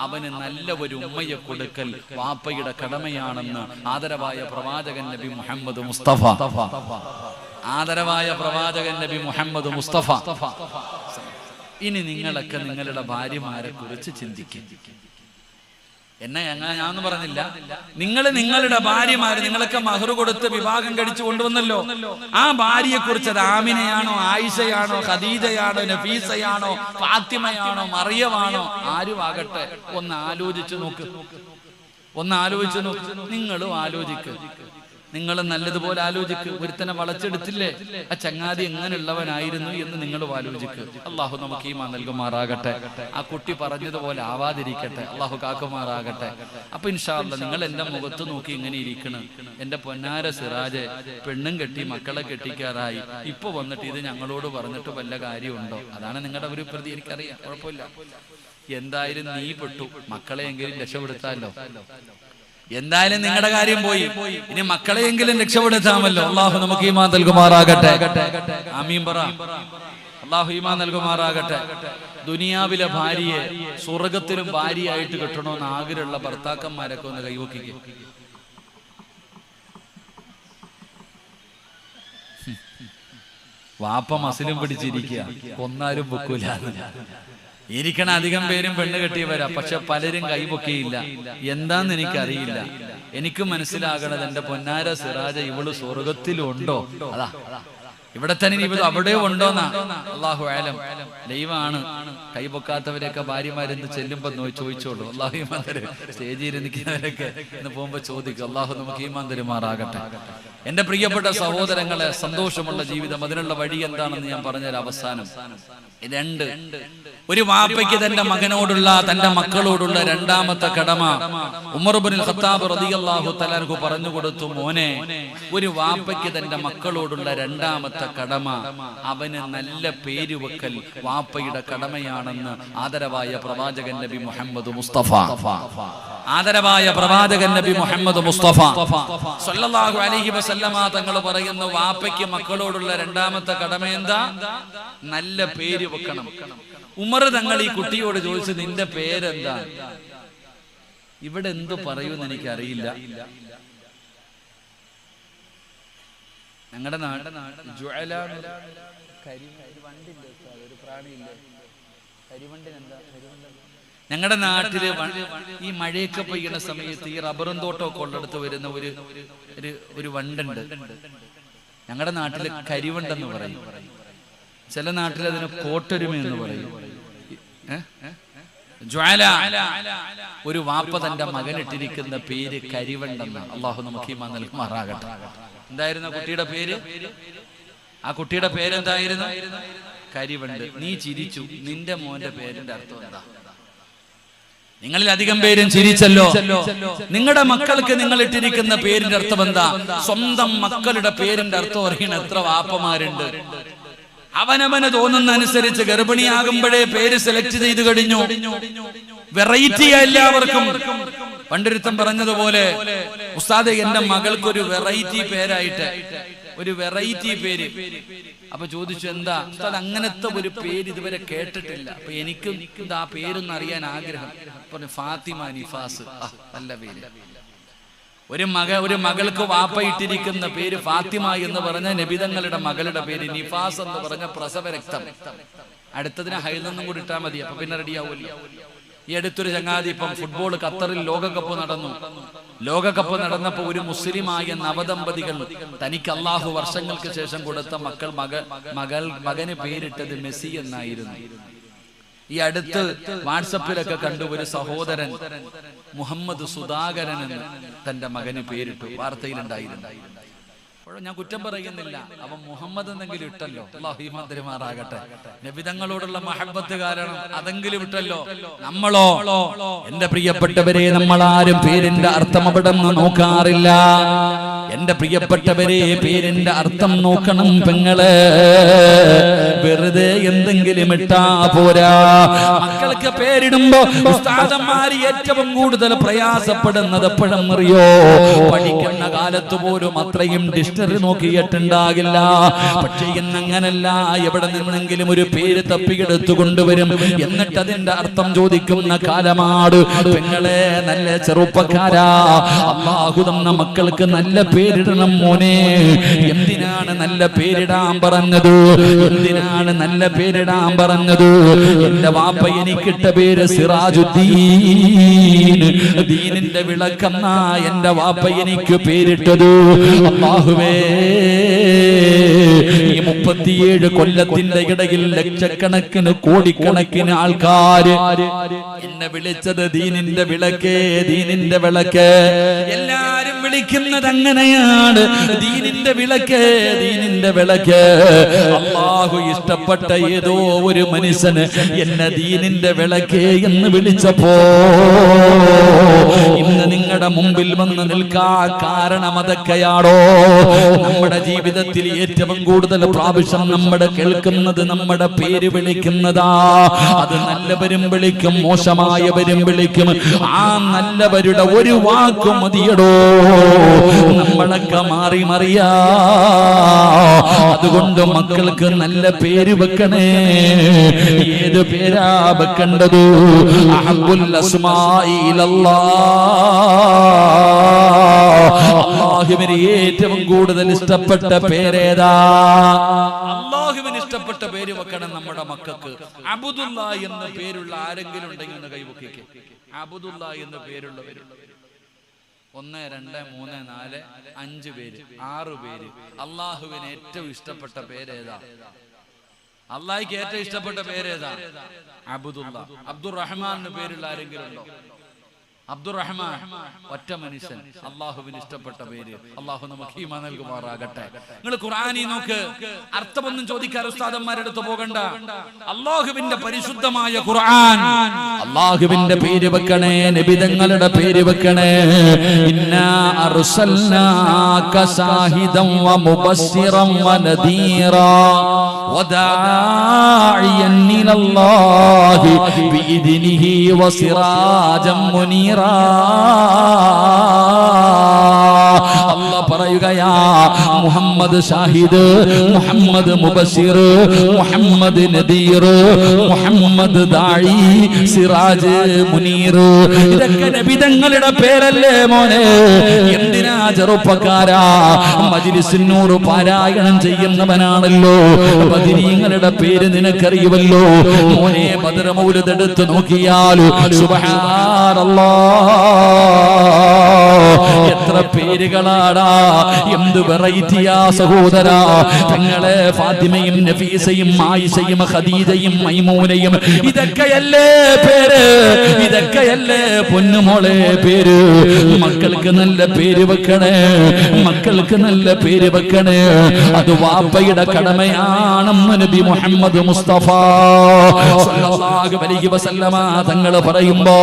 അവന് നല്ല ഒരു ഉമ്മയെ കൊടുക്കൽ വാപ്പയുടെ കടമയാണെന്ന് ആദരവായ പ്രവാചകൻ നബി മുഹമ്മദ് മുസ്തഫ, ആദരവായ പ്രവാചകൻ നബി മുഹമ്മദ് മുസ്തഫ. ഇനി നിങ്ങളൊക്കെ നിങ്ങളുടെ ഭാര്യമാരെ കുറിച്ച് ചിന്തിക്കും. ഞാനൊന്നും പറഞ്ഞില്ല. നിങ്ങളുടെ ഭാര്യമാര് നിങ്ങളൊക്കെ മഹർ കൊടുത്ത് വിവാഹം കഴിച്ചു കൊണ്ടുവന്നല്ലോ. ആ ഭാര്യയെ കുറിച്ച് അത് ആമിനയാണോ, ആയിഷയാണോ, ഖദീജയാണോ, നഫീസയാണോ, ഫാത്തിമയാണോ, മറിയമാണോ, ആരുമാകട്ടെ, ഒന്ന് ആലോചിച്ചു നോക്ക്. നിങ്ങളും ആലോചിക്ക്. നിങ്ങൾ നല്ലതുപോലെ ആലോചിക്ക്. ഒരുത്തനെ വളച്ചെടുത്തില്ലേ, ആ ചങ്ങാതി എങ്ങനെയുള്ളവനായിരുന്നു എന്ന് നിങ്ങൾ ആലോചിക്ക്. അള്ളാഹു നമുക്ക് ഈമാൻ നൽകുമാറാകട്ടെ. ആ കുട്ടി പറഞ്ഞതുപോലെ ആവാതിരിക്കട്ടെ. അള്ളാഹു കാക്കുമാറാകട്ടെ. അപ്പൊ ഇൻഷാ അല്ലാഹ് നിങ്ങൾ എന്റെ മുഖത്ത് നോക്കി ഇങ്ങനെ ഇരിക്കണം. എന്റെ പൊന്നാര സിറാജെ, പെണ്ണും കെട്ടി മക്കളെ കെട്ടിക്കാറായി, ഇപ്പൊ വന്നിട്ട് ഇത് ഞങ്ങളോട് പറഞ്ഞിട്ട് വല്ല കാര്യമുണ്ടോ? അതാണ് നിങ്ങളുടെ ഒരു പ്രതി. എനിക്കറിയാം, കുഴപ്പമില്ല. എന്തായാലും നീ പെട്ടു, മക്കളെയെങ്കിലും രക്ഷപ്പെടുത്താമല്ലോ. എന്തായാലും നിങ്ങളുടെ കാര്യം പോയി, ഇനി മക്കളെയെങ്കിലും രക്ഷപ്പെടുത്താമല്ലോ. അള്ളാഹു നമുക്ക് ഈമാൻ നൽകുമാറാകട്ടെ. ആമീൻ പറ. അള്ളാഹു ഈമാൻ നൽകുമാറാകട്ടെ. ദുനിയാവിലെ ഭാര്യയെ സ്വർഗത്തിലും ഭാര്യയായിട്ട് കിട്ടണമെന്ന് ആഗ്രഹമുള്ള ഭർത്താക്കന്മാരൊക്കെ ഒന്ന് കൈവക്കിക്കും. വാപ്പ മസിലും പിടിച്ചിരിക്കുക, കൊന്നാലും പൊക്കൂല. ഇരിക്കണ അധികം പേരും പെണ്ണ് കെട്ടിയവരാ, പക്ഷെ പലരും കൈപൊക്കിയില്ല. എന്താന്ന് എനിക്കറിയില്ല. എനിക്ക് മനസ്സിലാകണത് എന്റെ പൊന്നാര സിറാജ ഇവള് സ്വർഗത്തിലുണ്ടോ? അതാ ഇവിടെ തന്നെ ഇവ അവിടെ ഉണ്ടോന്നാ. അള്ളാഹു ആലം. ദൈവമാണ്. കൈപൊക്കാത്തവരെയൊക്കെ ഭാര്യമാരെന്ന് ചെല്ലുമ്പോ ചോദിച്ചോളൂ. അള്ളാഹു ഈമാൻ തരും. സ്റ്റേജിൽ നിൽക്കുന്നവരൊക്കെ ഇന്ന് പോകുമ്പോ ചോദിക്കും. അള്ളാഹു നമുക്ക് ഈമാൻ തരുമാറാകട്ടെ. എന്റെ പ്രിയപ്പെട്ട സഹോദരങ്ങളെ, സന്തോഷമുള്ള ജീവിതം, അതിനുള്ള വഴി എന്താണെന്ന് ഞാൻ പറഞ്ഞൊരു അവസാനം. രണ്ട്, ഒരു വാപ്പയ്ക്ക് തന്റെ മകനോടുള്ള, തന്റെ മക്കളോടുള്ള രണ്ടാമത്തെ കടമ ഉമർ ഇബ്നുൽ ഖത്താബ് റളിയല്ലാഹു തആല അൻഹു പറഞ്ഞു കൊടുത്തു. മോനെ, ഒരു വാപ്പയ്ക്ക് തന്റെ മക്കളോടുള്ള രണ്ടാമത്തെ കടമ അവന് നല്ല പേര് വെക്കൽ വാപ്പയുടെ കടമയാണെന്ന് ആദരവായ പ്രവാചകൻ നബി മുഹമ്മദ് മുസ്തഫ സല്ലല്ലാഹു അലൈഹി വസല്ലമ തങ്ങൾ പറയുന്നു, വാപ്പയ്ക്ക് മക്കളോടുള്ള രണ്ടാമത്തെ കടമ എന്താ? നല്ല പേര് വെക്കണം. ഉമർ തങ്ങൾ ഈ കുട്ടിയോട് ചോദിച്ചു, നിന്റെ പേരെന്താ? ഇവിടെ എന്തു പറയൂന്ന് എനിക്കറിയില്ല. ഞങ്ങളുടെ നാട് ഞങ്ങളുടെ നാട്ടില് ഈ മഴയൊക്കെ പെയ്യുന്ന സമയത്ത് ഈ റബ്ബറും തോട്ടമൊക്കെ ഉള്ളിടത്ത് വരുന്ന ഒരു വണ്ടുണ്ട്. ഞങ്ങളുടെ നാട്ടില് കരിവണ്ടെന്ന് പറയും. ചില നാട്ടിൽ അതിന് കോട്ടൊരുമ എന്ന് പറയും. ജ്വാല. ഒരു വാപ്പ തന്റെ മകനിട്ടിരിക്കുന്ന പേര് കരിവണ്ടെന്ന്. അള്ളാഹു നമുക്ക് ഈമാൻ നൽകുമാറാകട്ടെ. എന്തായിരുന്നു കുട്ടിയുടെ പേര്? ആ കുട്ടിയുടെ പേരെന്തായിരുന്നു? കരിവണ്ട്. നീ ചിരിച്ചു. നിന്റെ മോന്റെ പേരിന്റെ അർത്ഥം എന്താ? നിങ്ങളിൽ അധികം പേരും ചിരിച്ചല്ലോ. നിങ്ങളുടെ മക്കൾക്ക് നിങ്ങൾ ഇട്ടിരിക്കുന്ന പേരിന്റെ അർത്ഥം എന്താ? സ്വന്തം മക്കളുടെ പേരിന്റെ അർത്ഥം അറിയണ എത്ര വാപ്പമാരുണ്ട്. അവനവന് തോന്നുന്ന അനുസരിച്ച് ഗർഭിണിയാകുമ്പോഴേ പേര് സെലക്ട് ചെയ്ത് കഴിഞ്ഞു. വെറൈറ്റി എല്ലാവർക്കും. പണ്ടൊരുത്തം പറഞ്ഞതുപോലെ, ഉസ്താദേ എന്റെ മകൾക്കൊരു വെറൈറ്റി പേരായിട്ട്, ഒരു വെറൈറ്റി പേര്. അപ്പൊ ചോദിച്ചു, എന്താ ഉസ്താദ് അങ്ങനത്തെ ഒരു പേര് ഇതുവരെ കേട്ടിട്ടില്ല. അപ്പൊ എനിക്കും ആ പേരൊന്നും അറിയാൻ ആഗ്രഹം. പറഞ്ഞു, ഫാത്തിമ നിഫാസ്. നല്ല പേര്. ഒരു മകൾക്ക് വാപ്പ ഇട്ടിരിക്കുന്ന പേര് ഫാത്തിമ എന്ന് പറഞ്ഞ നബിതങ്ങളുടെ മകളുടെ പേര്, നിഫാസ് എന്ന് പറഞ്ഞ പ്രസവ രക്തം. അടുത്തതിന് ഹൈലൊന്നും കൂടി ഇട്ടാൽ മതി, അപ്പൊ പിന്നെ റെഡിയാവില്ല. ഈ അടുത്തൊരു ചങ്ങാതി ഇപ്പം ഫുട്ബോൾ ഖത്തറിൽ ലോകകപ്പ് നടന്നു. ലോകകപ്പ് നടന്നപ്പോ ഒരു മുസ്ലിമായ നവദമ്പതികൾ തനിക്ക് അള്ളാഹു വർഷങ്ങൾക്ക് ശേഷം കൊടുത്ത മകന് പേരിട്ടത് മെസ്സി എന്നായിരുന്നു. ഈ അടുത്ത് വാട്സപ്പിലൊക്കെ കണ്ടു ഒരു സഹോദരൻ മുഹമ്മദ് സുധാകരൻ എന്ന് തന്റെ മകന് പേരിട്ടു. വാർത്തയിലുണ്ടായിരുന്നു. ഞാൻ കുറ്റം പറയുന്നില്ല, അവൻ മുഹമ്മദ് എന്നെങ്കിലും ഇട്ടല്ലോ. അല്ലാഹു ഈമാൻ തരുമാറാകട്ടെ. നബിതങ്ങളോടുള്ള മഹബ്ബത്ത് കാരണം അതെങ്കിലും ഇട്ടല്ലോ. നമ്മളോ, എന്റെ പ്രിയപ്പെട്ടവരെ, നമ്മളാരും പേരിന്റെ അർത്ഥം അവിടെ നിന്ന് നോക്കാറില്ല. എന്റെ പ്രിയപ്പെട്ടവരെ, പേരിന്റെ അർത്ഥം നോക്കണം പെങ്ങള്. വെറുതെ എന്തെങ്കിലും ഇട്ടാ പോരാ. മക്കൾക്ക് പേരിടുമ്പോ ഉസ്താദന്മാര് ഏറ്റവും കൂടുതൽ പ്രയാസപ്പെടുന്നത് എപ്പോഴെന്നറിയോ? പഠിക്കുന്ന കാലത്ത് പോലും അത്രയും ഡിസ്റ്റൻസ് നോക്കിയിട്ടുണ്ടാകില്ല. പക്ഷെ ഇന്നങ്ങനല്ല. എവിടെ നിന്നെങ്കിലും ഒരു പേര് തപ്പിയെടുത്തു കൊണ്ടുവരും. എന്നിട്ട് അതിന്റെ അർത്ഥം ചോദിക്കുന്ന കാലമാണ് പെങ്ങളെ. നല്ല ചെറുപ്പക്കാരാ, അല്ലാഹു തന്ന മക്കൾക്ക് നല്ല പേരിടണം മോനെ. എന്തിനാണ് നല്ല പേരിടാൻ പറഞ്ഞത്? എന്തിനാണ് നല്ല പേരിടാൻ പറഞ്ഞത്? എന്റെ വാപ്പ എനിക്കിട്ട പേര് സിറാജുദ്ദീൻ, ദീനിന്റെ വിളക്കെന്ന എന്റെ വാപ്പ എനിക്ക് പേരിട്ടത്. അല്ലാഹുവേ, ഈ 37 കൊല്ലത്തിന്റെ ഇടയിൽ ലക്ഷക്കണക്കിന് കോടിക്കണക്കിന് ആൾക്കാര് എന്നെ വിളിച്ചത് ദീനിന്റെ വിളക്കേ, ദീനിന്റെ വിളക്ക്. എല്ലാരും വിളിക്കുന്നത് അങ്ങനെയാണ്, ദീനിന്റെ വിളക്ക്, ദീനിന്റെ വിളക്ക്. അല്ലാഹു ഇഷ്ടപ്പെട്ട ഏതോ ഒരു മനുഷ്യന് എന്നെ ദീനിന്റെ വിളക്കേ എന്ന് വിളിച്ചപ്പോ ഇന്ന് നിങ്ങളുടെ മുമ്പിൽ വന്ന് നിൽക്കാൻ കാരണം അതൊക്കെയാണോ? നമ്മുടെ ജീവിതത്തിൽ ഏറ്റവും കൂടുതൽ പ്രാവശ്യം നമ്മുടെ കേൾക്കുന്നത് നമ്മുടെ പേര് വിളിക്കുന്നതാ. അത് നല്ലവരും വിളിക്കും, മോശമായവരും വിളിക്കും. ആ നല്ലവരുടെ ഒരു വാക്ക് മതിയടോ നമ്മളൊക്കെ മാറി മറിയാ. അതുകൊണ്ട് മക്കൾക്ക് നല്ല പേര് വെക്കണേ. ഏത് പേരാ വെക്കേണ്ടത്? അഹബ്ബുൽ അസ്മാഇ അല്ലാഹുവിന് ഏറ്റവും കൂടുതൽ ഇഷ്ടപ്പെട്ട പേരേതാ? അല്ലാഹുവിന് ഇഷ്ടപ്പെട്ട പേര് വെക്കണം നമ്മുടെ മക്കൾക്ക്. അബ്ദുല്ല എന്ന പേരുള്ള ആരെങ്കിലും ഉണ്ടെങ്കിൽ ഒന്ന് കൈവക്കിക്ക്. അബ്ദുല്ല എന്ന പേരുള്ളവർ 1, 2, 3, 4, 5 പേര്, 6 പേര്. അള്ളാഹുവിന് ഏറ്റവും ഇഷ്ടപ്പെട്ട പേരേതാ? അള്ളാഹിക്ക് ഏറ്റവും ഇഷ്ടപ്പെട്ട പേരേതാ? അബ്ദുല്ല. അബ്ദുറഹ്മാൻ എന്ന പേരുള്ള ആരെങ്കിലും ഉണ്ടോ? അബ്ദുറഹ്മാൻ ഒറ്റ മനുഷ്യൻ. അള്ളാഹുവിന് ഇഷ്ടപ്പെട്ട പേര്. അള്ളാഹു നമുക്ക് ഈമാൻ നൽകുമാറാകട്ടെ. നിങ്ങൾ ഖുർആനിൽ നോക്ക്, അർത്ഥമൊന്നും ചോദിക്കാൻ ഉസ്താദന്മാരുടെ അടുത്ത് പോകണ്ട. അള്ളാഹുവിന്റെ പരിശുദ്ധമായ ഖുർആൻ, അള്ളാഹുവിന്റെ പേര് വെക്കണേ, നബിതങ്ങളുടെ പേര് വെക്കണേ. ഇന്നാ അർസൽനാക ശാഹിദൻ വ മുബശ്ശിറൻ വ നദീറാ വദാഇയൻ ഇലല്ലാഹി ബിഇദ്നിഹി വസിറാജൻ മുനീറാ. അല്ലാഹ് പറയുകയാ, മുഹമ്മദ് ഷാഹിദ്, മുഹമ്മദ് മുബശ്ശിർ, മുഹമ്മദ് നദീർ, മുഹമ്മദ് ദാഇ, സിറാജ്, മുനീർ. ഇതൊക്കെ നബിതങ്ങളുടെ പേരല്ലേ മോനെ? എന്തിനാ ചെറുപ്പക്കാരാ? മജ്ലിസുൻ നൂർ പാരായണം ചെയ്യുന്നവനാണല്ലോ, ബദരീങ്ങളുടെ പേര് നിനക്കറിയുമല്ലോ മോനെ. ബദർ മൗലിദ് എടുത്ത് നോക്കിയാൽ സുബ്ഹാനല്ലാഹ് എത്ര പേരുകളാടാ! എന്ത് വെറൈറ്റിയാ സഹോദരാ! പെങ്ങളെ ഫാത്തിമയും നഫീസയും ആയിഷയും ഖദീജയും മൈമൂനയും, ഇതൊക്കെയല്ലേ പേര്? ഇതൊക്കെയല്ലേ പൊന്നുമോളെ പേര്? മക്കൾക്ക് നല്ല പേര് വെക്കണേ, മക്കൾക്ക് നല്ല പേര് വെക്കണേ. അത് വാപ്പയുടെ കടമയാണെന്ന് നബി മുഹമ്മദ് മുസ്തഫ സ്വല്ലല്ലാഹു അലൈഹി വസല്ലമ തങ്ങൾ പറയുമ്പോ,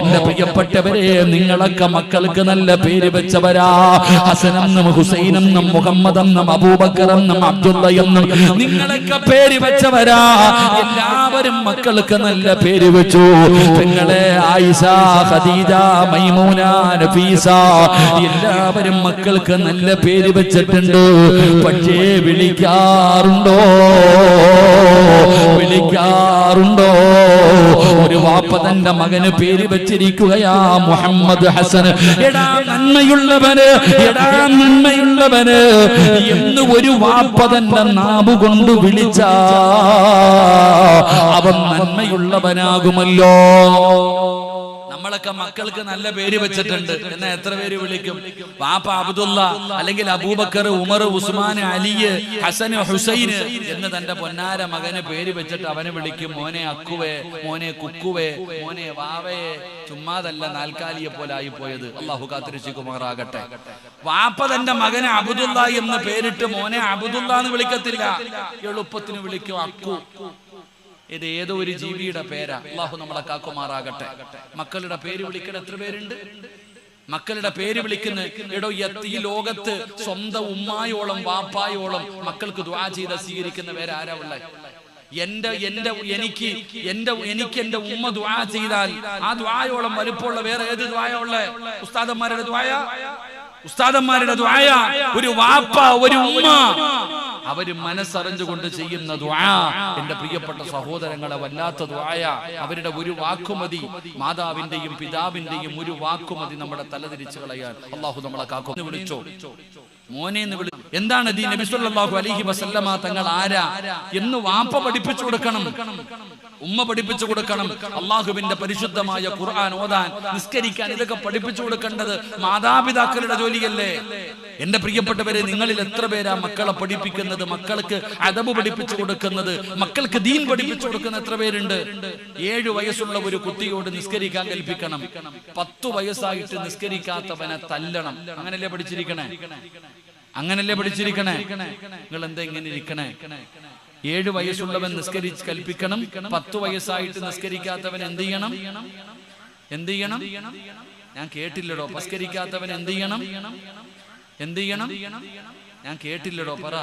എന്റെ പ്രിയപ്പെട്ടവരെ, നിങ്ങളൊക്കെ മക്കൾക്ക് നല്ല പേര് വെച്ചവരാ. ഹസനെന്നും ഹുസൈനെന്നും മുഹമ്മദെന്നും അബൂബക്കറെന്നും അബ്ദുള്ളയെന്നും നിങ്ങളൊക്കെ പേര് വെച്ചവരാ. എല്ലാവരും മക്കൾക്ക് നല്ല പേര് വെച്ചു. പെങ്ങളെ ആയിഷ, ഖദീജ, മൈമൂന, നഫീസ, എല്ലാവരും മക്കൾക്ക് നല്ല പേര് വെച്ചിട്ടുണ്ട്. പക്ഷേ വിളിക്കാറുണ്ടോ? വിളിക്കാറുണ്ടോ? ഒരു വാപ്പ തന്റെ മകന് പേര് വെച്ചിരിക്കുകയാ മുഹമ്മദ് ഹസൻ. എടാ നന്മയുള്ളവന്, എടാ നന്മയുള്ളവന് എന്ന് ഒരു വാപ്പ തന്റെ നാവ് കൊണ്ട് വിളിച്ച അവൻ നന്മയുള്ളവനാകുമല്ലോ. നമ്മളൊക്കെ മക്കൾക്ക് നല്ല പേര് വെച്ചിട്ടുണ്ട്. എന്നാ എത്ര പേര് വിളിക്കും? വാപ്പ അബ്ദുള്ള, അല്ലെങ്കിൽ അബൂബക്കർ, ഉമർ, ഉസ്മാൻ, അലി, ഹസൻ, ഹുസൈൻ എന്ന് തന്റെ പൊന്നാര മകന് പേര് വെച്ചിട്ട് അവനെ വിളിക്കും മോനെ അക്കുവേ, മോനെ കുക്കുവേ, മോനെ വാവേ. ചുമ്മാതല്ല നാൽക്കാലിയെ പോലെ ആയി പോയത്. അള്ളാഹു കാത്തിരക്ഷിക്കുമാറാകട്ടെ. വാപ്പ തന്റെ മകനെ അബ്ദുള്ള എന്ന് പേരിട്ട് മോനെ അബ്ദുള്ള എന്ന് വിളിക്കത്തില്ല, എളുപ്പത്തിന് വിളിക്കും അക്കു. ഇത് ഏതോ ഒരു ജീവിയുടെ പേരാ. അള്ളാഹു നമ്മളെ കാക്കുമാറാകട്ടെ. മക്കളുടെ പേര് വിളിക്കണ എത്ര പേരുണ്ട്? മക്കളുടെ പേര് വിളിക്കുന്ന എടോ, ഈ ലോകത്ത് സ്വന്തം ഉമ്മായോളം വാപ്പായോളം മക്കൾക്ക് ദുആ ചെയ്ത സ്വീകരിക്കുന്ന പേര് ആരാ ഉള്ളത്? എനിക്ക് എന്റെ ഉമ്മ ദുആ ചെയ്താൽ ആ ദുആയോളം വലുപ്പമുള്ള വേറെ ഏത് ദുആയാ ഉള്ളത്? ഉസ്താദന്മാരുടെ ദുആയാ? ഉസ്താദന്മാരുടെ ദുആയാ? ഒരു വാപ്പ, ഒരു ഉമ്മ അവര് മനസ്സറിഞ്ഞുകൊണ്ട് ചെയ്യുന്ന ദുആ എന്റെ പ്രിയപ്പെട്ട സഹോദരങ്ങളെ വല്ലാത്ത ദുആയ. അവരുടെ ഒരു വാക്കുമതി, മാതാവിന്റെയും പിതാവിന്റെയും ഒരു വാക്കുമതി നമ്മുടെ തലതിരിച്ചു കളയാൻ. അള്ളാഹു നമ്മളെ കാക്കും. വിളിച്ചോ മോനെ എന്ന് വിളി. എന്താണ് ഈ നബി സല്ലല്ലാഹു അലൈഹി വസല്ലമ തങ്ങൾ ആരാ എന്ന് വാപ്പ പഠിപ്പിച്ചു കൊടുക്കണം, ഉമ്മ പഠിപ്പിച്ചു കൊടുക്കണം. അള്ളാഹുവിന്റെ പരിശുദ്ധമായ ഖുർആൻ ഓതാൻ, നിസ്കരിക്കാൻ, ഇതൊക്കെ പഠിപ്പിച്ചു കൊടുക്കേണ്ടത് മാതാപിതാക്കളുടെ ജോലിയല്ലേ? എന്റെ പ്രിയപ്പെട്ടവരെ, നിങ്ങളിൽ എത്ര പേരാ മക്കളെ പഠിപ്പിക്കുന്നത്, മക്കൾക്ക് അദബ് പഠിപ്പിച്ചു കൊടുക്കുന്നത്, മക്കൾക്ക് ദീൻ പഠിപ്പിച്ചു കൊടുക്കുന്ന എത്ര പേരുണ്ട്? 7 വയസ്സുള്ള ഒരു കുട്ടിയോട് നിസ്കരിക്കാൻ കൽപ്പിക്കണം, 10 വയസ്സായിട്ട് നിസ്കരിക്കാത്തവനെ തല്ലണം. അങ്ങനല്ലേ പഠിച്ചിരിക്കണേ? അങ്ങനല്ലേ പഠിച്ചിരിക്കണേ? നിങ്ങൾ എന്താ ഇങ്ങനെ ഇരിക്കണേ? 7 വയസ്സുള്ളവൻ നിസ്കരിച്ച് കൽപ്പിക്കണം, 10 വയസ്സായിട്ട് നിസ്കരിക്കാത്തവൻ എന്ത് ചെയ്യണം? എന്ത് ചെയ്യണം? ഞാൻ കേട്ടില്ലടോ. നിസ്കരിക്കാത്തവൻ എന്ത് ചെയ്യണം? എന്ത് ചെയ്യണം? ഞാൻ കേട്ടില്ലടോ, പറ.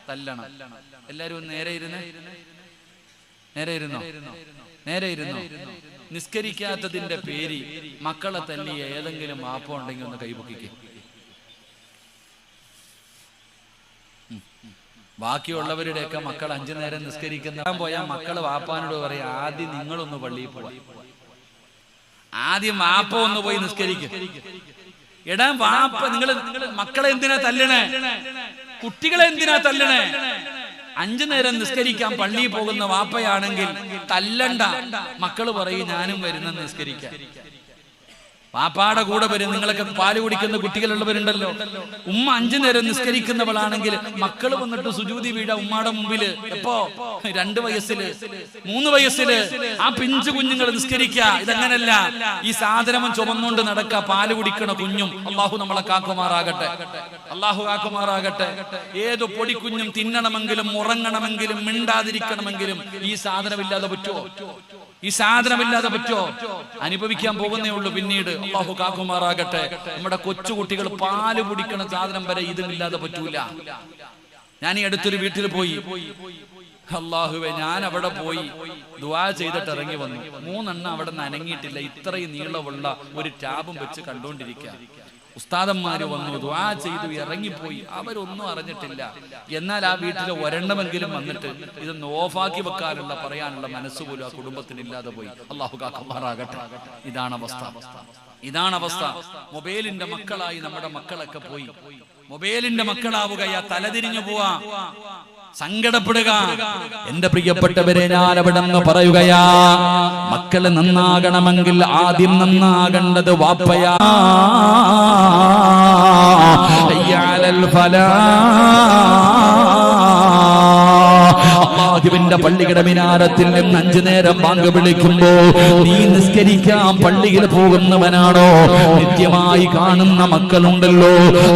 തല്ലണം. എല്ലാരും നേരെ ഇരുന്നേ. നേരെ ഇരുന്നോ? നേരെ ഇരുന്നോ? നിസ്കരിക്കാത്തതിന്റെ പേര് മക്കളെ തല്ലിയ ഏതെങ്കിലും മാപ്പ ഉണ്ടെങ്കിൽ ഒന്ന് കൈപൊക്കിക്കേ. ബാക്കിയുള്ളവരുടെയൊക്കെ മക്കൾ 5 നേരം നിസ്കരിക്കുന്ന പോയാൽ മക്കള് വാപ്പാനോട് പറയും, ആദ്യം നിങ്ങളൊന്ന് പള്ളിയിൽ പോവാ, ആദ്യം വാപ്പ ഒന്ന് പോയി നിസ്കരിക്കും. എടാ വാപ്പ, നിങ്ങൾ മക്കളെ എന്തിനാ തല്ലണേ? കുട്ടികളെ എന്തിനാ തല്ലണേ? 5 നേരം നിസ്കരിക്കാൻ പള്ളിയിൽ പോകുന്ന വാപ്പയാണെങ്കിൽ തല്ലണ്ട. മക്കള് പറയും, ഞാനും വരുന്ന നിസ്കരിക്കാൻ. പാപ്പാടെ കൂടെ വരും. നിങ്ങളൊക്കെ പാല് കുടിക്കുന്ന കുട്ടികളുള്ളവരുണ്ടല്ലോ. ഉമ്മ 5 നേരം നിസ്കരിക്കുന്നവളാണെങ്കിൽ മക്കള് വന്നിട്ട് സുജൂദി വീഴ ഉമ്മയുടെ മുമ്പില്. എപ്പോ? 2 വയസ്സില്, 3 വയസ്സില് ആ പിഞ്ചു കുഞ്ഞുങ്ങൾ നിസ്കരിക്ക. ഇതങ്ങനല്ല. ഈ സാധനം ചുമന്നുകൊണ്ട് നടക്ക, പാല് കുടിക്കണ കുഞ്ഞും. അള്ളാഹു നമ്മളെ കാക്കുമാറാകട്ടെ. അള്ളാഹു കാക്കുമാറാകട്ടെ. ഏത് പൊടിക്കുഞ്ഞും തിന്നണമെങ്കിലും ഉറങ്ങണമെങ്കിലും മിണ്ടാതിരിക്കണമെങ്കിലും ഈ സാധനമില്ലാതെ പറ്റുമോ? ഈ സാധനമില്ലാതെ പറ്റുമോ? അനുഭവിക്കാൻ പോകുന്നേ ഉള്ളൂ പിന്നീട്. അള്ളാഹു കാക്കുമാറാകട്ടെ. നമ്മുടെ കൊച്ചുകുട്ടികൾ പാല് കുടിക്കണ സാധനം വരെ ഇതുമില്ലാതെ പറ്റൂല. ഞാൻ ഈ അടുത്തൊരു വീട്ടിൽ പോയി. അള്ളാഹുവേ, ഞാൻ അവിടെ പോയി ദുആ ചെയ്തിട്ട് ഇറങ്ങി വന്നു. 3 എണ്ണം അവിടെ നിന്ന് അനങ്ങിയിട്ടില്ല. ഇത്രയും നീളമുള്ള ഒരു ടാബും വെച്ച് കണ്ടോണ്ടിരിക്കുക. ഉസ്താദന്മാര് വന്നു, ദുആ ചെയ്തു, ഇറങ്ങിപ്പോയി. അവരൊന്നും അറിഞ്ഞിട്ടില്ല. എന്നാൽ ആ വീട്ടിലെ ഒരെണ്ണമെങ്കിലും വന്നിട്ട് ഇതൊന്ന് ഓഫാക്കി വെക്കാനുള്ള, പറയാനുള്ള മനസ്സുപോലും ആ കുടുംബത്തിനില്ലാതെ പോയി. അള്ളാഹു കാക്കുമാറാകട്ടെ. ഇതാണ് അവസ്ഥ. ഇതാണ് അവസ്ഥ. മൊബൈലിന്റെ മക്കളായി നമ്മുടെ മക്കളൊക്കെ പോയി. മൊബൈലിന്റെ മക്കളാവുകയാ. തലതിരിഞ്ഞു പോവാ, സങ്കടപ്പെടുക. എന്റെ പ്രിയപ്പെട്ടവരെ, ഞാൻ അവിടെ നിന്ന് പറയുകയാ, മക്കള് നന്നാകണമെങ്കിൽ ആദ്യം നന്നാകേണ്ടത് വാപ്പയാ. അല്ലാഹുവിന്റെ പള്ളിയുടെ മിനാരത്തിൽ നിന്ന് 5 നേരം ബാങ്ക് വിളിക്കുമ്പോ നീ നിസ്കരിക്കാൻ പള്ളിയിൽ പോകുന്നവനാണോ? നിത്യമായി കാണുന്ന മക്കളുണ്ടല്ലോ,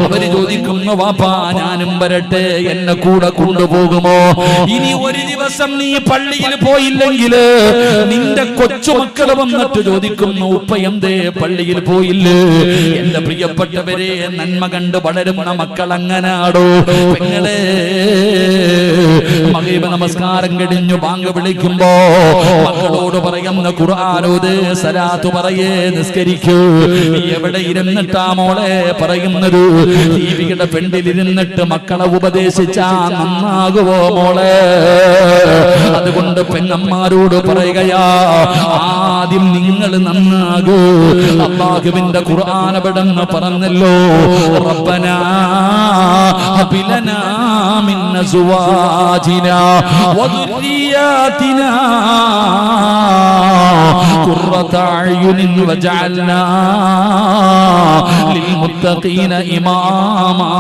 അവര് ചോദിക്കുന്നു, വാപ്പാ ഞാനും വരട്ടെ, എന്നെ കൂടെ കൊണ്ടുപോകുമോ? ഇനി ഒരു ദിവസം നീ പള്ളിയിൽ പോയില്ലെങ്കിൽ നിന്റെ കൊച്ചുമക്കള് വന്നിട്ട് ചോദിക്കുന്നു, ഉപ്പ എന്തേ പള്ളിയിൽ പോയില്ലേ? എന്റെ പ്രിയപ്പെട്ടവരെ, നന്മ കണ്ട് വളരുന്ന മക്കൾ അങ്ങനാടോ. പെങ്ങളെ, മഗ്‌രിബ് നമസ്കാരം കഴിഞ്ഞു ബാങ്ക് വിളിക്കുമ്പോ മക്കളോട് പറയുന്ന ഖുർആനോട്, സലാത്ത് പറയേ, നിസ്കരിക്കൂ. എവിടെ ഇരുന്നിട്ടാ മോളെ പറയുന്നത്? ടിവിയുടെ പെണ്ടിലിരുന്നിട്ട് മക്കളെ ഉപദേശിച്ചാ നന്നാകുവോ മോളെ? അതുകൊണ്ട് പെങ്ങന്മാരോട് പറയുകയാ, ആദ്യം നിങ്ങൾ നന്നാകൂ. അല്ലാഹുവിന്റെ ഖുർആൻ എവിടെന്ന് പറഞ്ഞല്ലോ, റബ്ബനാ ഹബ് ലനാ മിൻ അസ്വാജിനാ വദുരിയാതിനാ ഖുർറത അയുനിൻ വജഅൽനാ ലിൽമുത്തഖീന ഇമാമാ.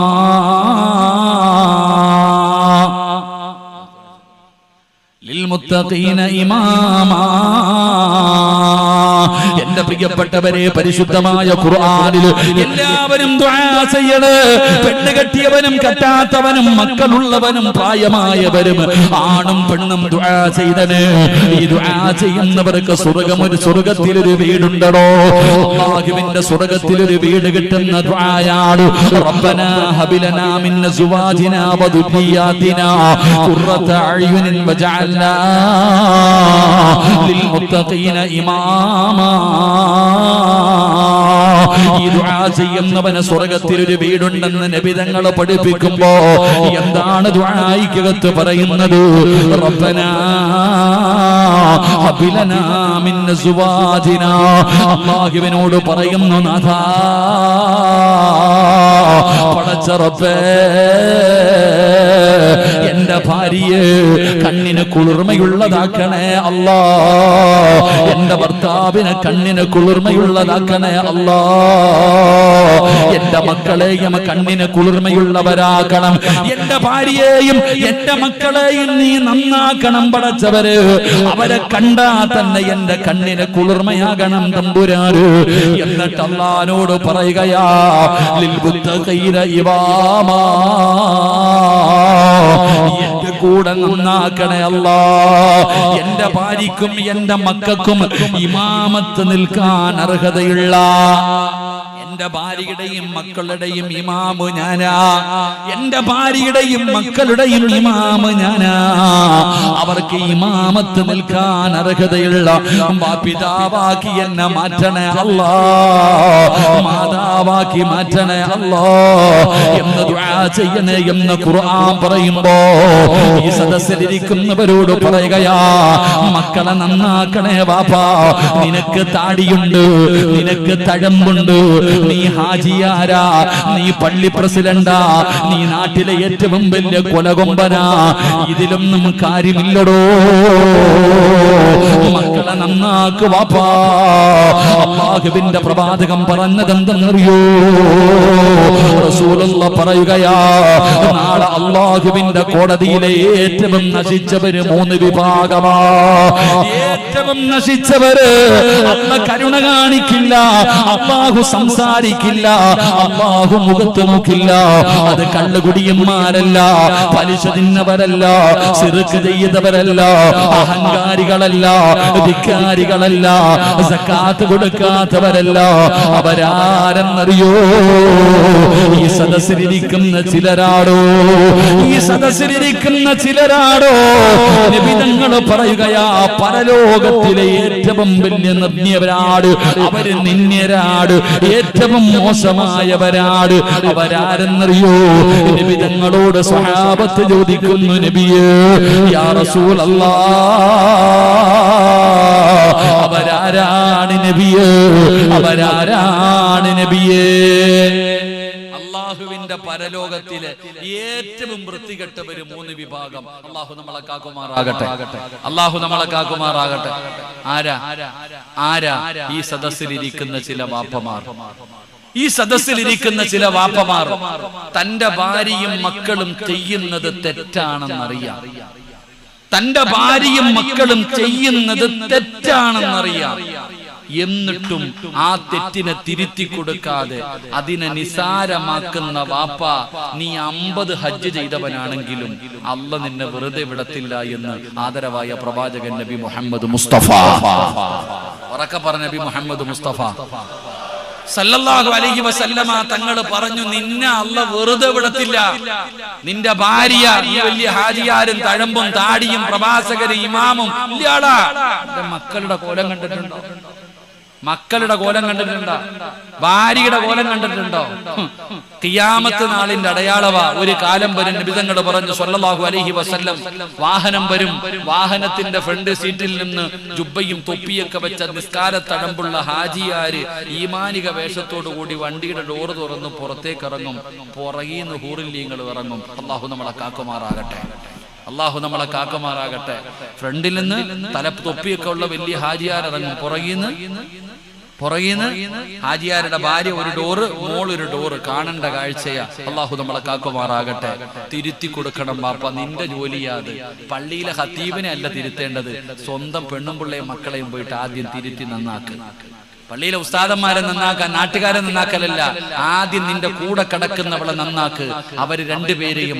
ലിൽമുത്തഖീന ഇമാമാ. എന്റെ പ്രിയപ്പെട്ടവരെ, പരിശുദ്ധമായ ഖുർആനിൽ എല്ലാവരും ദുആ ചെയ്യണേ. പെണ്ണ് കെട്ടിയവനും കെട്ടാത്തവനും മക്കളുള്ളവനും പ്രായമായവരും ആണും പെണ്ണും ദുആ ചെയ്തന്. ഈ ദുആ ചെയ്യുന്നവർക്ക് സ്വർഗ്ഗത്തിലൊരു വീടുണ്ടോ? അല്ലാഹുവിന്റെ സ്വർഗ്ഗത്തിലൊരു വീട് കിട്ടുന്ന ദുആയാണ് റബ്ബനാ ഹബ് ലനാ മിൻ അസ്വാജിനാ വദുരിയാതിനാ ഖുർറത അയുനിൻ വജഅൽനാ ലിൽമുത്തഖീന ഇമാമാ. ഈ ദുആ ചെയ്യുന്നവന് സ്വർഗ്ഗത്തിൽ ഒരു വീടുണ്ടെന്ന് നബി തങ്ങൾ പഠിപ്പിക്കുമ്പോ എന്താണ് ദുആയിക്കകത്ത് പറയുന്നത്? റബ്ബനാ ഹബ് ലനാ മിൻ അസ്വാജിനാ. അല്ലാഹുവിനോട് പറയുന്നു, നാഥാ പടച്ച റബ്ബേ, എന്റെ ഭാര്യയെ കണ്ണിന് കുളിർമയുള്ളതാക്കണേ അല്ലാ, എന്റെ ഭർത്താവിന് കണ്ണിന് കുളിർമയുള്ളതാക്കണേ അല്ലാ, എന്റെ മക്കളെയും കണ്ണിന് കുളിർമയുള്ളവരാക്കണം, എന്റെ ഭാര്യയെയും എന്റെ മക്കളെയും നീ നന്നാക്കണം പടച്ചവര്. അവരെ കണ്ടാ തന്നെ എന്റെ കണ്ണിന് കുളിർമയാകണം തമ്പുരാന്. എന്നിട്ട് അല്ലാഹുവോട് പറയുകയാ, ലിൽ മുത്തഖീന ഇമാമാ, എന്റെ കൂടെ നന്നാക്കണേ അല്ലാ, എന്റെ ഭാര്യക്കും എന്റെ മക്കൾക്കും ഇമാമത്ത് നിൽക്കാൻ അർഹതയുള്ള, എന്റെ ഭാര്യയുടെയും മക്കളുടെയും ഇമാമ് ഞാനാ, എന്റെ ഭാര്യയുടെയും മക്കളുടെയും ഇമാമ് ഞാനാ, അവർക്ക് ഇമാമത്ത് നിൽക്കാൻ അർഹതയുള്ള പിതാവാക്കി എന്നെ മാറ്റണേ അല്ലാ, മാതാവാക്കി മാറ്റണേ അല്ലാ എന്ന് ദുആ ചെയ്യണേ എന്ന് ഖുർആൻ പറയുമ്പോ ഈ സദസ്സിലിരിക്കുന്നവരോട് പറയുകയാ, മക്കളെ നന്നാക്കണേ വാപ്പാ, നിനക്ക് താടിയുണ്ട്, നിനക്ക് തഴമ്പുണ്ട്, നീ ഹാജിയാരാ, നീ പള്ളി പ്രസിഡന്റാ, നീ നാട്ടിലെ ഏറ്റവും വലിയ കൊലകൊമ്പനാ, ഇതിലൊന്നും കാര്യമില്ലടോ, മക്കളെ നന്നാക്ക് വാപ്പാ. അല്ലാഹുവിന്റെ പ്രവാചകം പറഞ്ഞതെന്തെന്നറിയോ? റസൂലുള്ളാഹി പറയുകയാ, നാളെ അല്ലാഹുവിന്റെ കോടതിയിലെ ഏറ്റവും നശിച്ചവര് 3 വിഭാഗമാ. ഏറ്റവും നശിച്ചവര് അല്ലാഹു കരുണ കാണിക്കില്ല, അല്ലാഹു സംസാരിക്കില്ല, അല്ലാഹു മുഖത്ത് നോക്കില്ല. അത് കള്ളുകുടിയന്മാരല്ല, പലിശ തിന്നവരല്ല, ശിർക്ക് ചെയ്തവരല്ല, അഹങ്കാരികളല്ല, ധിക്കാരികളല്ല, സക്കാത്ത് കൊടുക്കാത്തവരല്ല. അവരാരെന്നറിയോ? ഈ സദസ്സിലിരിക്കുന്ന ചിലരാടോ, ഈ സദസ്സിലിരിക്കുന്ന ചിലരാടോ. നബി തങ്ങൾ പറയുകയാ, പരലോകത്തിലെ ഏറ്റവും വലിയ നിന്ദ്യവരാട്, അവര് നിന്ദ്യരാട്, ഏറ്റവും മോശമായവരാട്. അവരാരെന്നറിയോ? നബി തങ്ങളോട് സ്വഹാബത്ത് ചോദിക്കുന്നു, നബിയേ യാ റസൂലല്ലാഹ്, അവരാരാണ് നബിയേ, അവരാരാണ് നബിയേ? അല്ലാഹുവിന്റെ പരലോകത്തിലെ ഏറ്റവും വൃത്തികെട്ടവര് 3 വിഭാഗം. അല്ലാഹു നമ്മളെ കാക്കുമാറാകട്ടെ, അല്ലാഹു നമ്മളെ കാക്കുമാറാകട്ടെ. ആരാ ആരാ? ഈ സദസ്സിലിരിക്കുന്ന ചില വാപ്പമാർ, ഈ സദസ്സിലിരിക്കുന്ന ചില വാപ്പമാർ തന്റെ ഭാര്യയും മക്കളും ചെയ്യുന്നത് തെറ്റാണെന്നറിയാം, തന്റെ ഭാര്യയും മക്കളും ചെയ്യുന്നത് തെറ്റാണെന്നറിയാം, എന്നിട്ടും ആ തെറ്റിനെ തിരുത്തി കൊടുക്കാതെ അതിനെ നിസാരമാക്കുന്ന വാപ്പ, നീ 50 ഹജ്ജ് ചെയ്തവനാണെങ്കിലും അല്ലാഹ് നിന്നെ വെറുതെ വിടത്തില്ല എന്ന് ആദരവായ പ്രവാചകൻ നബി മുഹമ്മദ് മുസ്തഫ, ഉറക്കെ പറഞ്ഞ നബി മുഹമ്മദ് മുസ്തഫ സല്ലല്ലാഹു അലൈഹി വസല്ലമ തങ്ങൾ പറഞ്ഞു, നിന്നെ അല്ലാഹ് വെറുതെ വിടത്തില്ല. നിന്റെ ഭാര്യ ഈ വലിയ ഹാജിയാരും തഴമ്പും താടിയും പ്രവാസകരും ഇമാമും ഇല്ലാടാ. മക്കളുടെ കോലം കണ്ടിട്ടുണ്ടോ? മക്കളുടെ കോലം കണ്ടിട്ടുണ്ടോ? ഭാര്യയുടെ കോലം കണ്ടിട്ടുണ്ടോ? ഖിയാമത്ത് നാളിന്റെ അടയാളവാ. ഒരു കാലം വരും, നബി തങ്ങൾ പറഞ്ഞു സല്ലല്ലാഹു അലൈഹി വസല്ലം, വാഹനം വരും, വാഹനത്തിന്റെ ഫ്രണ്ട് സീറ്റിൽ നിന്ന് ജുബ്ബയും തൊപ്പിയൊക്കെ വെച്ച നിസ്കാരത്തടമ്പുള്ള ഹാജിയാര് ഈമാനിക വേഷത്തോടു കൂടി വണ്ടിയുടെ ഡോറ് തുറന്ന് പുറത്തേക്ക് ഇറങ്ങും, പുറകീന്ന് ഹൂറില്ലീങ്ങൾ ഇറങ്ങും. അല്ലാഹു നമ്മളെ കാക്കുമാറാകട്ടെ, അല്ലാഹു നമ്മളെ കാക്കുമാറാകട്ടെ. ഫ്രണ്ടിൽ നിന്ന് തല തൊപ്പിയൊക്കെ ഉള്ള വലിയ ഹാജിയാർ ഇറങ്ങും, പുറകീന്ന് ഹാജിയാരുടെ ഭാര്യ ഒരു ഡോറ്, മോളൊരു ഡോറ്. കാണേണ്ട കാഴ്ചയാ. അല്ലാഹു നമ്മളെ കാക്കുമാറാകട്ടെ. തിരുത്തി കൊടുക്കണം വാപ്പ, നിന്റെ ജോലിയാത്. പള്ളിയിലെ ഖതീബിനെ അല്ല തിരുത്തേണ്ടത്, സ്വന്തം പെണ്ണും പിള്ളയും മക്കളെയും പോയിട്ട് ആദ്യം തിരുത്തി നന്നാക്ക്. പള്ളിയിലെ ഉസ്താദന്മാരെ നന്നാക്കാൻ, നാട്ടുകാരെ നന്നാക്കലല്ല, ആദ്യം നിന്റെ കൂടെ കിടക്കുന്നവളെ നന്നാക്ക്. അവര് 2 പേരെയും